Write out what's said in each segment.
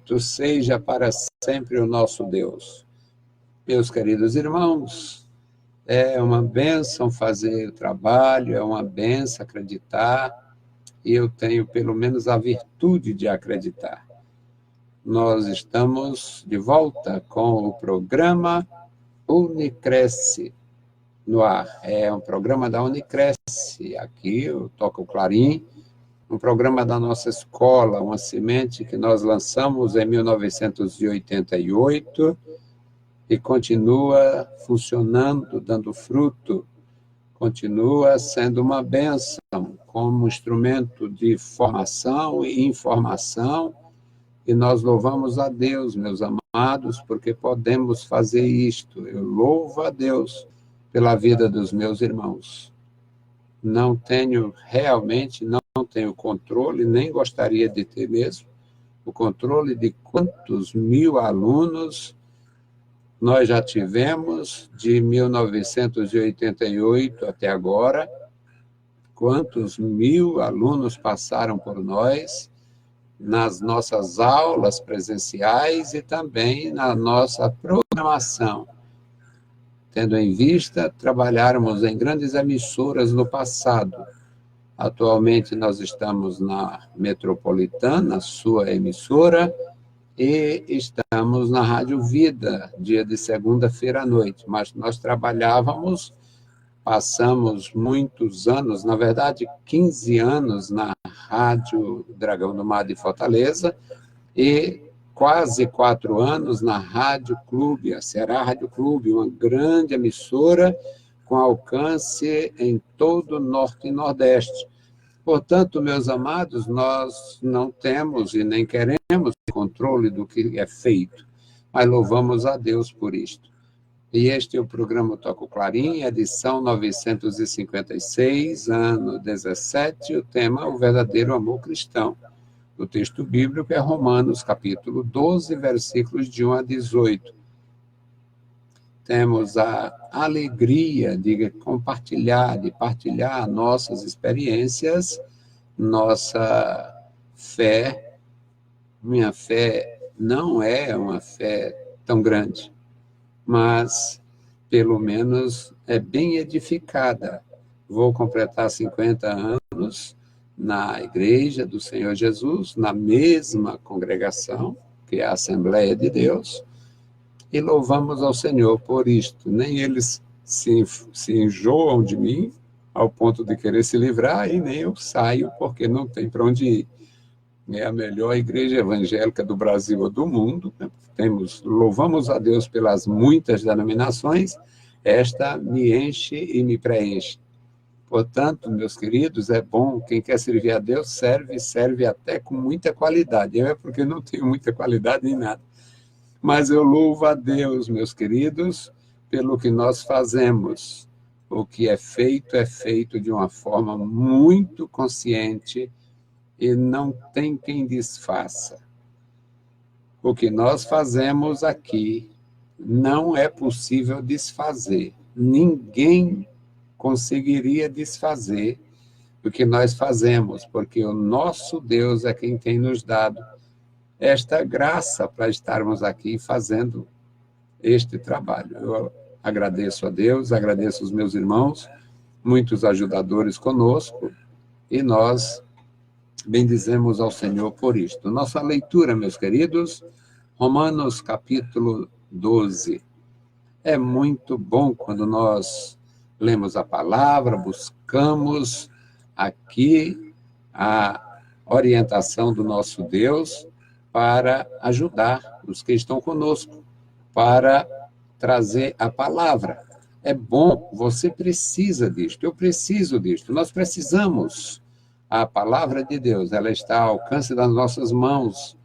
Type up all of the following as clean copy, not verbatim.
Bendito seja para sempre o nosso Deus. Meus queridos irmãos, é uma bênção fazer o trabalho, é uma bênção acreditar, e eu tenho pelo menos a virtude de acreditar. Nós estamos de volta com o programa Unicresce no ar. É um programa da Unicresce. Aqui eu toco o clarim, um programa da nossa escola, uma semente que nós lançamos em 1988 e continua funcionando, dando fruto, continua sendo uma bênção como instrumento de formação e informação, e nós louvamos a Deus, meus amados, porque podemos fazer isto. Eu louvo a Deus pela vida dos meus irmãos. Não tenho controle, nem gostaria de ter mesmo, o controle de quantos mil alunos nós já tivemos de 1988 até agora, quantos mil alunos passaram por nós nas nossas aulas presenciais e também na nossa programação, tendo em vista trabalharmos em grandes emissoras no passado. Atualmente nós estamos na Metropolitana, sua emissora, e estamos na Rádio Vida, dia de segunda-feira à noite. Mas nós passamos muitos anos, na verdade 15 anos na Rádio Dragão do Mar de Fortaleza e quase 4 anos na Rádio Clube, a Ceará Rádio Clube, uma grande emissora com alcance em todo o Norte e Nordeste. Portanto, meus amados, nós não temos e nem queremos controle do que é feito, mas louvamos a Deus por isto. E este é o programa Toco Clarim, edição 956, ano 17, o tema O Verdadeiro Amor Cristão. O texto bíblico é Romanos, capítulo 12, versículos de 1 a 18. Temos a alegria de partilhar nossas experiências, nossa fé. Minha fé não é uma fé tão grande, mas pelo menos é bem edificada. Vou completar 50 anos na Igreja do Senhor Jesus, na mesma congregação, que é a Assembleia de Deus, e louvamos ao Senhor por isto. Nem eles se enjoam de mim ao ponto de querer se livrar, e nem eu saio porque não tem para onde ir. É a melhor igreja evangélica do Brasil ou do mundo. Louvamos a Deus pelas muitas denominações, esta me enche e me preenche. Portanto, meus queridos, é bom, quem quer servir a Deus, serve até com muita qualidade. Eu é porque não tenho muita qualidade em nada. Mas eu louvo a Deus, meus queridos, pelo que nós fazemos. O que é feito de uma forma muito consciente e não tem quem desfaça. O que nós fazemos aqui não é possível desfazer. Ninguém conseguiria desfazer o que nós fazemos, porque o nosso Deus é quem tem nos dado esta graça para estarmos aqui fazendo este trabalho. Eu agradeço a Deus, agradeço os meus irmãos, muitos ajudadores conosco, e nós bendizemos ao Senhor por isto. Nossa leitura, meus queridos, Romanos capítulo 12. É muito bom quando nós lemos a palavra, buscamos aqui a orientação do nosso Deus para ajudar os que estão conosco, para trazer a palavra. É bom, você precisa disto, eu preciso disto, nós precisamos. A palavra de Deus, ela está ao alcance das nossas mãos.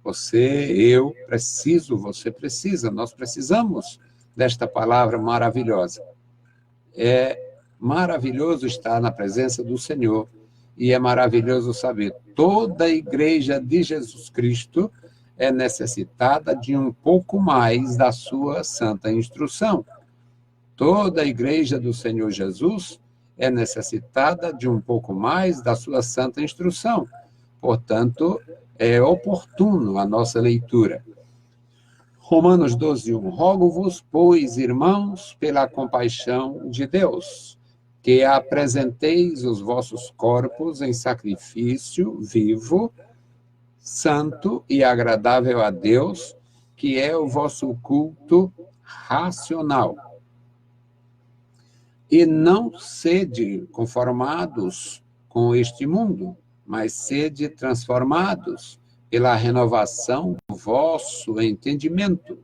Você, eu preciso, você precisa, nós precisamos desta palavra maravilhosa. É maravilhoso estar na presença do Senhor e é maravilhoso saber, toda a igreja de Jesus Cristo é necessitada de um pouco mais da sua santa instrução. Toda a igreja do Senhor Jesus é necessitada de um pouco mais da sua santa instrução. Portanto, é oportuno a nossa leitura. Romanos 12:1. Rogo-vos, pois, irmãos, pela compaixão de Deus, que apresenteis os vossos corpos em sacrifício vivo, santo e agradável a Deus, que é o vosso culto racional. E não sede conformados com este mundo, mas sede transformados pela renovação do vosso entendimento,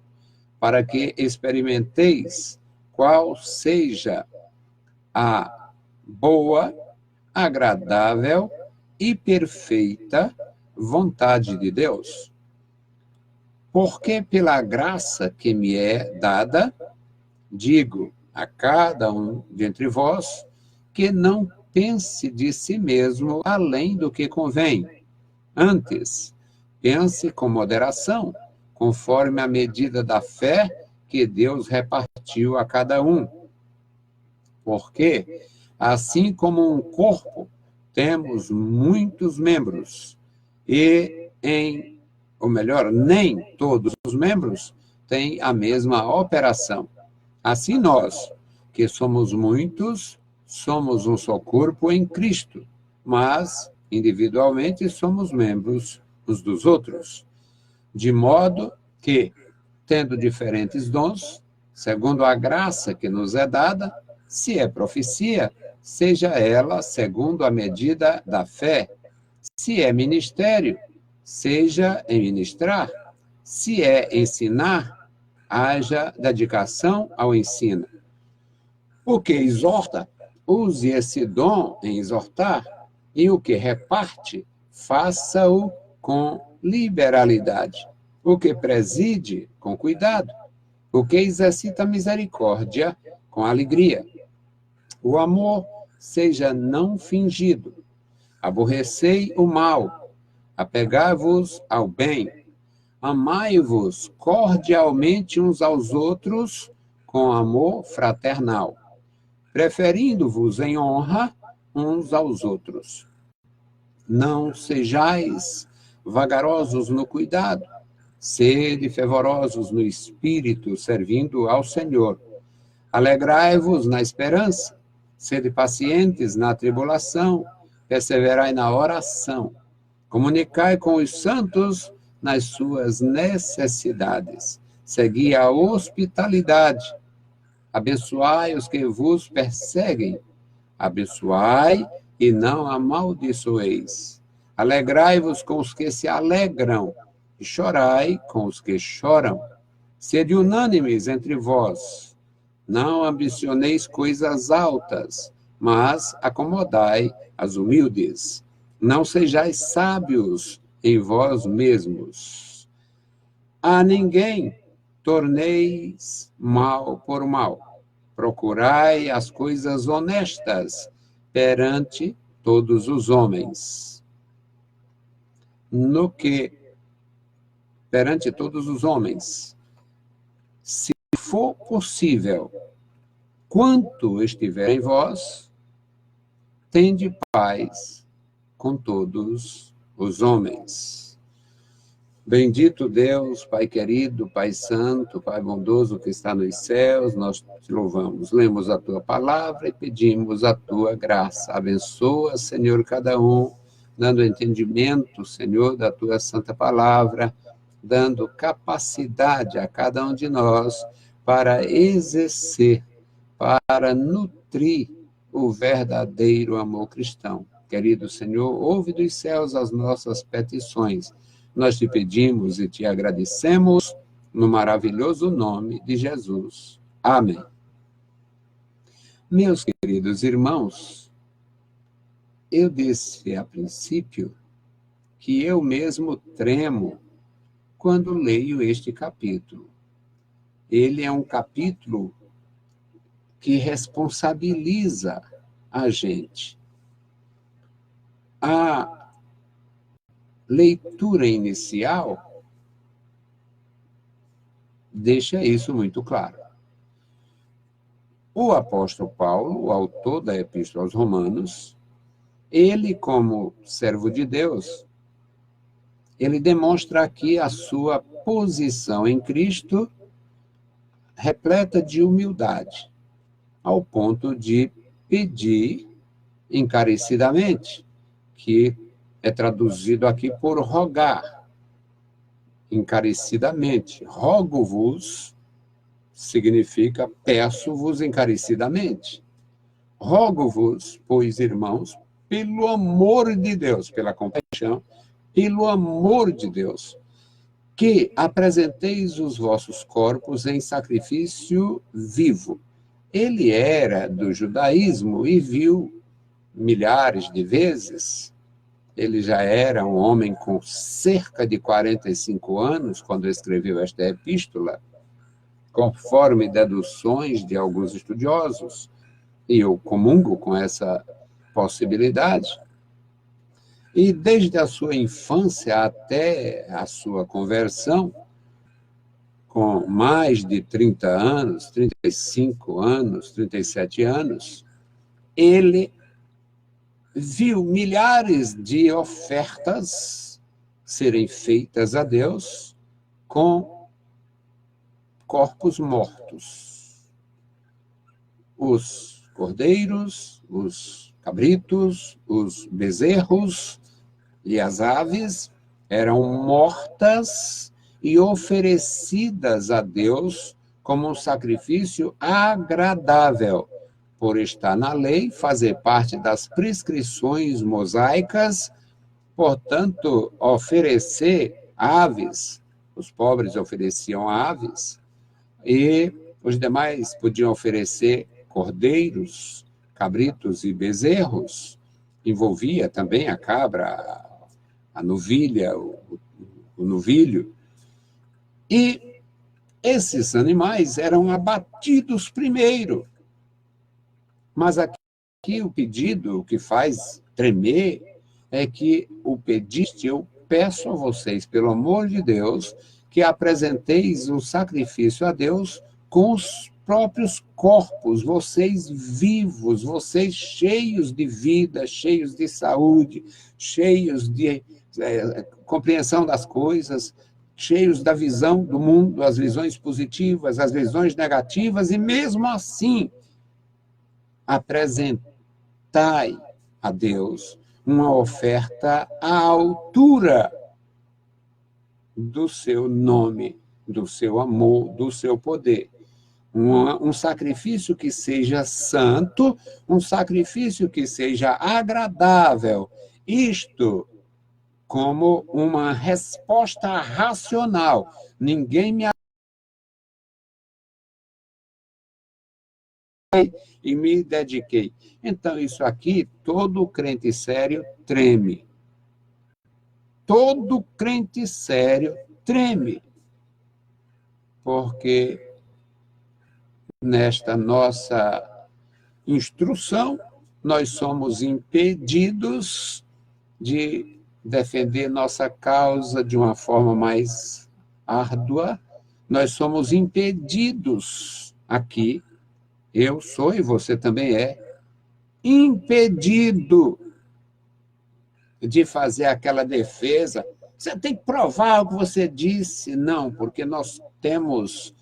para que experimenteis qual seja a boa, agradável e perfeita vontade de Deus. Porque pela graça que me é dada, digo a cada um dentre vós que não pense de si mesmo além do que convém. Antes, pense com moderação, conforme a medida da fé que Deus repartiu a cada um. Porque, assim como um corpo, temos muitos membros, nem todos os membros têm a mesma operação. Assim nós, que somos muitos, somos um só corpo em Cristo, mas individualmente somos membros uns dos outros. De modo que, tendo diferentes dons, segundo a graça que nos é dada, se é profecia, seja ela segundo a medida da fé. Se é ministério, seja em ministrar. Se é ensinar, haja dedicação ao ensino. O que exorta, use esse dom em exortar, e o que reparte, faça-o com liberalidade. O que preside, com cuidado. O que exercita a misericórdia, com alegria. O amor seja não fingido. Aborrecei o mal, apegai-vos ao bem. Amai-vos cordialmente uns aos outros com amor fraternal, preferindo-vos em honra uns aos outros. Não sejais vagarosos no cuidado, sede fervorosos no espírito, servindo ao Senhor. Alegrai-vos na esperança, sede pacientes na tribulação, perseverai na oração. Comunicai com os santos nas suas necessidades. Segui a hospitalidade. Abençoai os que vos perseguem. Abençoai e não amaldiçoeis. Alegrai-vos com os que se alegram, e chorai com os que choram. Sede unânimes entre vós. Não ambicioneis coisas altas, mas acomodai as humildes. Não sejais sábios em vós mesmos. A ninguém torneis mal por mal. Procurai as coisas honestas perante todos os homens. Perante todos os homens, se for possível, quanto estiver em vós, tende paz com todos os homens. Bendito Deus, Pai querido, Pai santo, Pai bondoso que está nos céus, nós te louvamos. Lemos a tua palavra e pedimos a tua graça. Abençoa, Senhor, cada um, dando entendimento, Senhor, da tua santa palavra, dando capacidade a cada um de nós para exercer, para nutrir o verdadeiro amor cristão. Querido Senhor, ouve dos céus as nossas petições. Nós te pedimos e te agradecemos no maravilhoso nome de Jesus. Amém. Meus queridos irmãos, eu disse a princípio que eu mesmo tremo quando leio este capítulo. Ele é um capítulo que responsabiliza a gente. A leitura inicial deixa isso muito claro. O apóstolo Paulo, o autor da Epístola aos Romanos, ele, como servo de Deus, ele demonstra aqui a sua posição em Cristo, repleta de humildade, ao ponto de pedir encarecidamente, que é traduzido aqui por rogar, encarecidamente. Rogo-vos significa peço-vos encarecidamente. Rogo-vos, pois, irmãos, pelo amor de Deus, pela compaixão, pelo amor de Deus, que apresenteis os vossos corpos em sacrifício vivo. Ele era do judaísmo e viu milhares de vezes. Ele já era um homem com cerca de 45 anos quando escreveu esta epístola, conforme deduções de alguns estudiosos, e eu comungo com essa possibilidade. E desde a sua infância até a sua conversão, com mais de 30 anos, 35 anos, 37 anos, ele viu milhares de ofertas serem feitas a Deus com corpos mortos. Os cordeiros, os cabritos, os bezerros e as aves eram mortas e oferecidas a Deus como um sacrifício agradável, por estar na lei, fazer parte das prescrições mosaicas, portanto, oferecer aves, os pobres ofereciam aves, e os demais podiam oferecer cordeiros, cabritos e bezerros, envolvia também a cabra, a novilha, o novilho, e esses animais eram abatidos primeiro. Mas aqui o pedido, o que faz tremer, é que o pediste, eu peço a vocês, pelo amor de Deus, que apresenteis um sacrifício a Deus com os próprios corpos, vocês vivos, vocês cheios de vida, cheios de saúde, cheios de compreensão das coisas, cheios da visão do mundo, as visões positivas, as visões negativas, e mesmo assim, apresentai a Deus uma oferta à altura do seu nome, do seu amor, do seu poder. Um sacrifício que seja santo, um sacrifício que seja agradável. Isto como uma resposta racional. Ninguém me e me dediquei. Então, isso aqui, todo crente sério treme. Todo crente sério treme. Porque nesta nossa instrução, nós somos impedidos de defender nossa causa de uma forma mais árdua. Nós somos impedidos aqui, eu sou e você também é, impedido de fazer aquela defesa. Você tem que provar o que você disse. Não, porque nós temos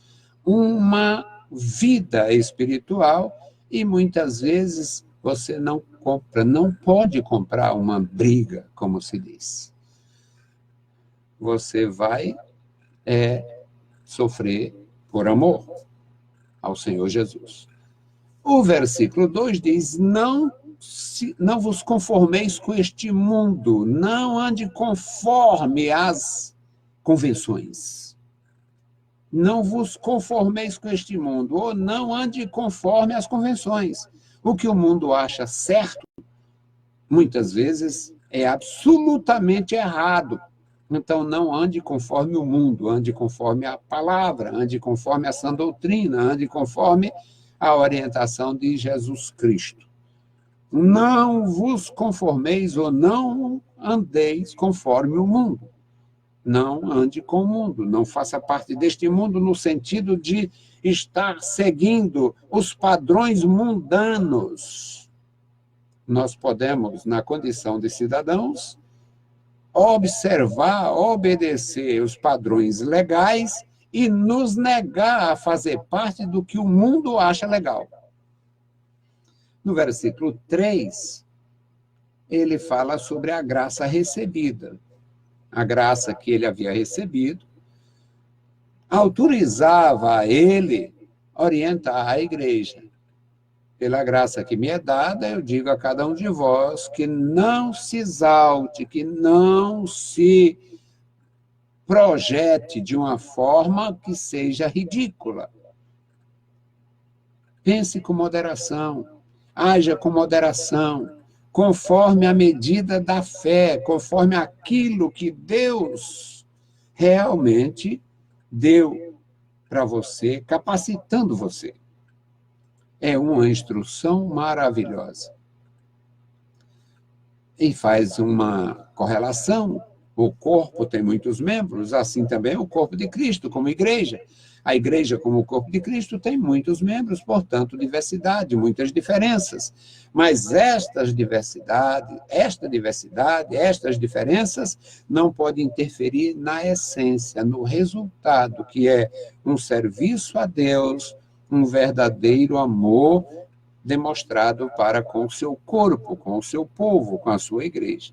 uma vida espiritual e muitas vezes você não compra, não pode comprar uma briga, como se diz. Você vai sofrer por amor ao Senhor Jesus. O versículo 2 diz, não vos conformeis com este mundo, não ande conforme as convenções. Não vos conformeis com este mundo, ou não ande conforme as convenções. O que o mundo acha certo, muitas vezes, é absolutamente errado. Então, não ande conforme o mundo, ande conforme a palavra, ande conforme a sã doutrina, ande conforme a orientação de Jesus Cristo. Não vos conformeis ou não andeis conforme o mundo. Não ande com o mundo, não faça parte deste mundo no sentido de estar seguindo os padrões mundanos. Nós podemos, na condição de cidadãos, observar, obedecer os padrões legais e nos negar a fazer parte do que o mundo acha legal. No versículo 3, ele fala sobre a graça recebida. A graça que ele havia recebido autorizava a ele orientar a igreja. Pela graça que me é dada, eu digo a cada um de vós que não se exalte, que não se projete de uma forma que seja ridícula. Pense com moderação, haja com moderação, conforme a medida da fé, conforme aquilo que Deus realmente deu para você, capacitando você. É uma instrução maravilhosa. E faz uma correlação. O corpo tem muitos membros, assim também o corpo de Cristo, como igreja. A igreja, como o corpo de Cristo, tem muitos membros, portanto, diversidade, muitas diferenças. Mas estas diferenças não podem interferir na essência, no resultado, que é um serviço a Deus, um verdadeiro amor demonstrado para com o seu corpo, com o seu povo, com a sua igreja.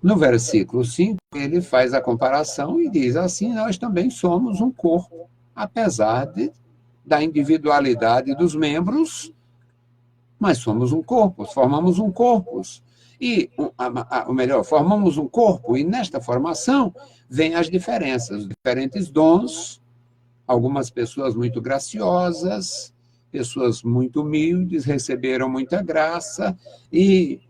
No versículo 5, ele faz a comparação e diz assim: nós também somos um corpo, apesar da individualidade dos membros, mas somos um corpo, formamos um corpo. E, ou melhor, formamos um corpo, e nesta formação vêm as diferenças, os diferentes dons, algumas pessoas muito graciosas, pessoas muito humildes, receberam muita graça e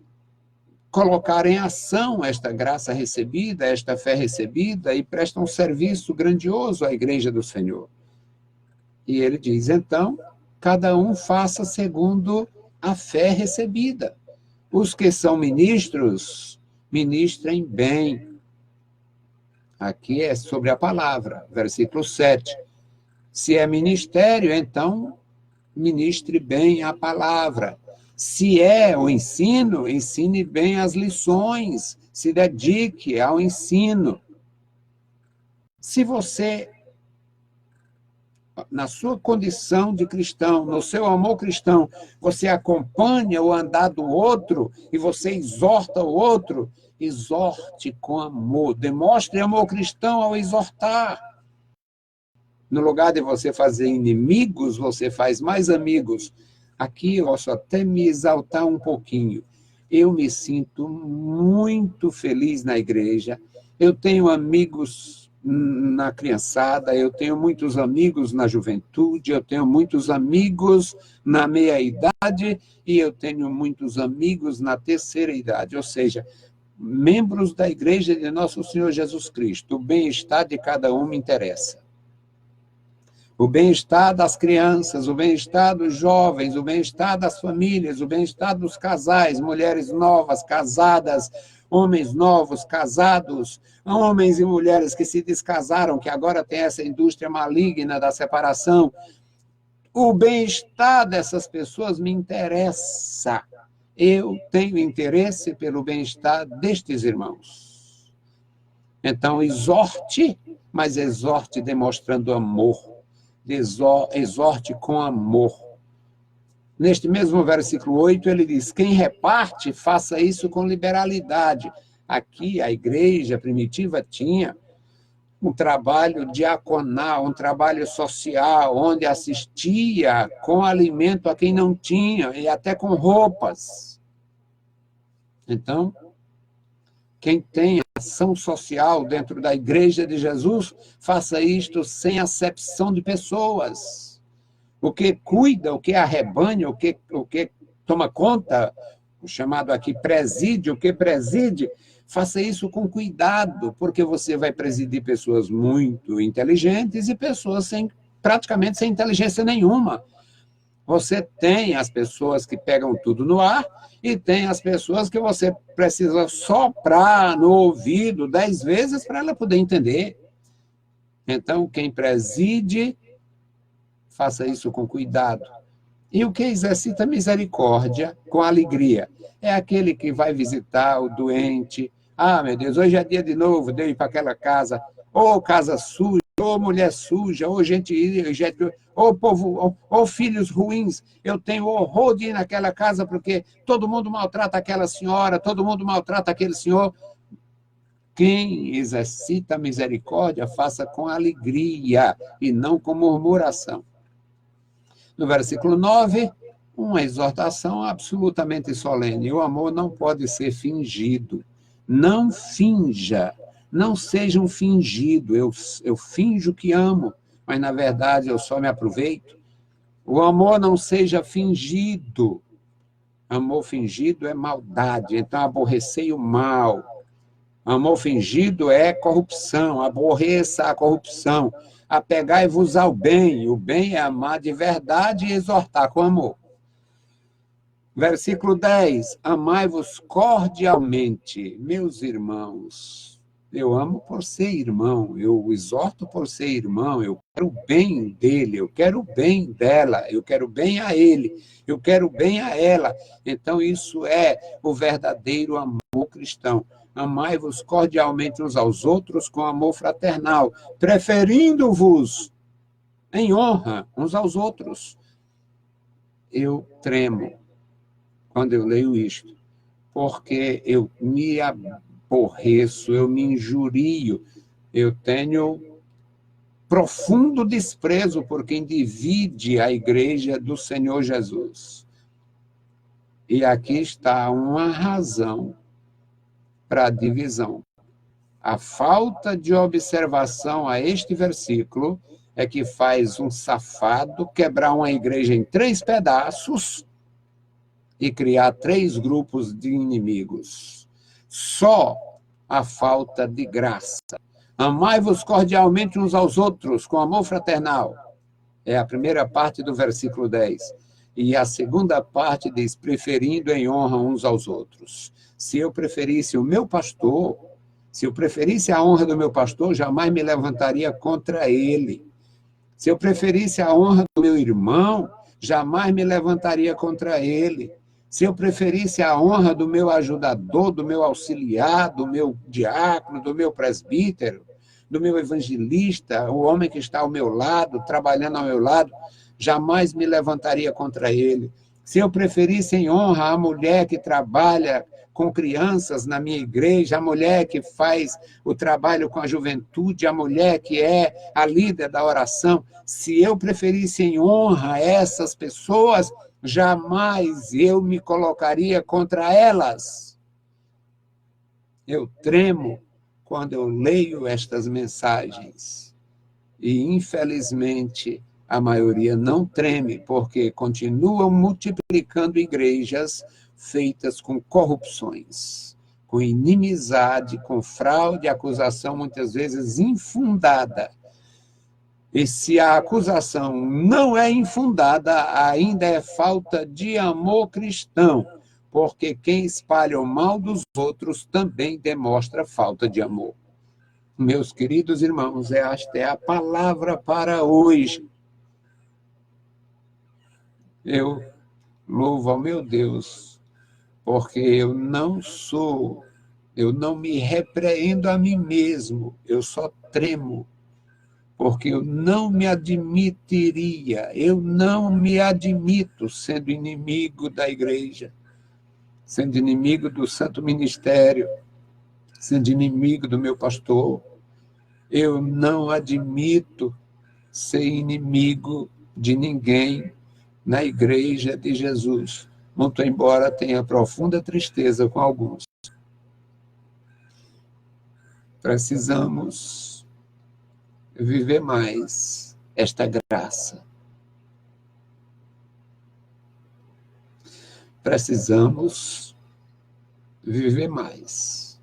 colocaram em ação esta graça recebida, esta fé recebida e prestam um serviço grandioso à igreja do Senhor. E ele diz, então, cada um faça segundo a fé recebida. Os que são ministros, ministrem bem. Aqui é sobre a palavra, versículo 7. Se é ministério, então, ministre bem a palavra. Se é o ensino, ensine bem as lições, se dedique ao ensino. Se você, na sua condição de cristão, no seu amor cristão, você acompanha o andar do outro e você exorta o outro, exorte com amor, demonstre amor cristão ao exortar. No lugar de você fazer inimigos, você faz mais amigos. Aqui eu posso até me exaltar um pouquinho. Eu me sinto muito feliz na igreja. Eu tenho amigos na criançada, eu tenho muitos amigos na juventude, eu tenho muitos amigos na meia-idade e eu tenho muitos amigos na terceira idade. Ou seja, membros da igreja de Nosso Senhor Jesus Cristo. O bem-estar de cada um me interessa. O bem-estar das crianças, o bem-estar dos jovens, o bem-estar das famílias, o bem-estar dos casais, mulheres novas, casadas, homens novos, casados, homens e mulheres que se descasaram, que agora tem essa indústria maligna da separação. O bem-estar dessas pessoas me interessa. Eu tenho interesse pelo bem-estar destes irmãos. Então, exorte, mas exorte demonstrando amor. Exorte com amor. Neste mesmo versículo 8, ele diz, quem reparte, faça isso com liberalidade. Aqui, a igreja primitiva tinha um trabalho diaconal, um trabalho social, onde assistia com alimento a quem não tinha, e até com roupas. Então, quem tem ação social dentro da igreja de Jesus, faça isto sem acepção de pessoas. O que cuida, o que arrebanha, o que toma conta, o chamado aqui presídio, o que preside, faça isso com cuidado, porque você vai presidir pessoas muito inteligentes e pessoas praticamente sem inteligência nenhuma. Você tem as pessoas que pegam tudo no ar e tem as pessoas que você precisa soprar no ouvido 10 vezes para ela poder entender. Então, quem preside, faça isso com cuidado. E o que exercita misericórdia com alegria? É aquele que vai visitar o doente, Ah, meu Deus, hoje é dia de novo, de eu ir para aquela casa, ou casa suja, ou mulher suja, ou ou povo, ou filhos ruins. Eu tenho horror de ir naquela casa porque todo mundo maltrata aquela senhora, todo mundo maltrata aquele senhor. Quem exercita a misericórdia, faça com alegria e não com murmuração. No versículo 9, uma exortação absolutamente solene. O amor não pode ser fingido. Não finja, não seja um fingido. Eu finjo que amo, mas na verdade eu só me aproveito. O amor não seja fingido. Amor fingido é maldade, então aborrecei o mal. Amor fingido é corrupção, aborreça a corrupção. Apegai-vos ao bem. O bem é amar de verdade e exortar com amor. Versículo 10. Amai-vos cordialmente, meus irmãos. Eu amo por ser irmão, eu exorto por ser irmão, eu quero o bem dele, eu quero o bem dela, eu quero bem a ele, eu quero bem a ela. Então, isso é o verdadeiro amor cristão. Amai-vos cordialmente uns aos outros com amor fraternal, preferindo-vos em honra uns aos outros. Eu tremo quando eu leio isto, porque eu me aborreço, eu me injurio, eu tenho profundo desprezo por quem divide a igreja do Senhor Jesus. E aqui está uma razão para a divisão. A falta de observação a este versículo é que faz um safado quebrar uma igreja em 3 pedaços e criar 3 grupos de inimigos. Só a falta de graça. Amai-vos cordialmente uns aos outros, com amor fraternal. É a primeira parte do versículo 10. E a segunda parte diz, preferindo em honra uns aos outros. Se eu preferisse o meu pastor, se eu preferisse a honra do meu pastor, jamais me levantaria contra ele. Se eu preferisse a honra do meu irmão, jamais me levantaria contra ele. Se eu preferisse a honra do meu ajudador, do meu auxiliar, do meu diácono, do meu presbítero, do meu evangelista, o homem que está ao meu lado, trabalhando ao meu lado, jamais me levantaria contra ele. Se eu preferisse em honra a mulher que trabalha com crianças na minha igreja, a mulher que faz o trabalho com a juventude, a mulher que é a líder da oração, se eu preferisse em honra essas pessoas, jamais eu me colocaria contra elas. Eu tremo quando eu leio estas mensagens. E, infelizmente, a maioria não treme, porque continuam multiplicando igrejas feitas com corrupções, com inimizade, com fraude, acusação muitas vezes infundada. E se a acusação não é infundada, ainda é falta de amor cristão, porque quem espalha o mal dos outros também demonstra falta de amor. Meus queridos irmãos, esta é a palavra para hoje. Eu louvo ao meu Deus, porque eu não me repreendo a mim mesmo, eu só tremo, porque eu não me admito sendo inimigo da igreja, sendo inimigo do santo ministério, sendo inimigo do meu pastor. Eu não admito ser inimigo de ninguém na igreja de Jesus, muito embora tenha profunda tristeza com alguns. Precisamos viver mais esta graça. Precisamos viver mais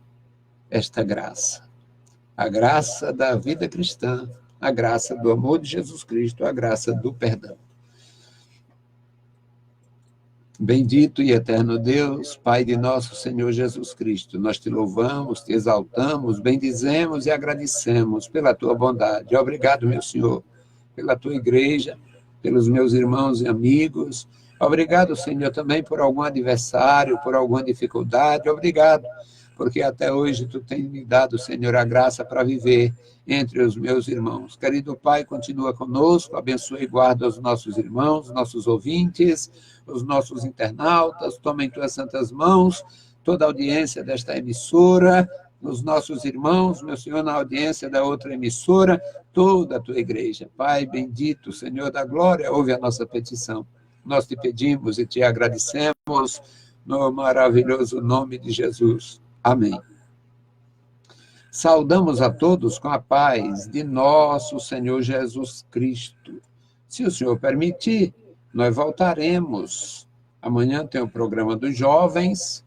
esta graça. A graça da vida cristã, a graça do amor de Jesus Cristo, a graça do perdão. Bendito e eterno Deus, Pai de nosso Senhor Jesus Cristo, nós te louvamos, te exaltamos, bendizemos e agradecemos pela tua bondade. Obrigado, meu Senhor, pela tua igreja, pelos meus irmãos e amigos. Obrigado, Senhor, também por algum adversário, por alguma dificuldade. Obrigado, porque até hoje tu tens me dado, Senhor, a graça para viver entre os meus irmãos. Querido Pai, continua conosco, abençoa e guarda os nossos irmãos, nossos ouvintes, os nossos internautas, toma em tuas santas mãos toda a audiência desta emissora, os nossos irmãos, meu Senhor, na audiência da outra emissora, toda a tua igreja. Pai bendito, Senhor da glória, ouve a nossa petição. Nós te pedimos e te agradecemos no maravilhoso nome de Jesus. Amém. Saudamos a todos com a paz de nosso Senhor Jesus Cristo. Se o Senhor permitir, nós voltaremos. Amanhã tem o programa dos jovens,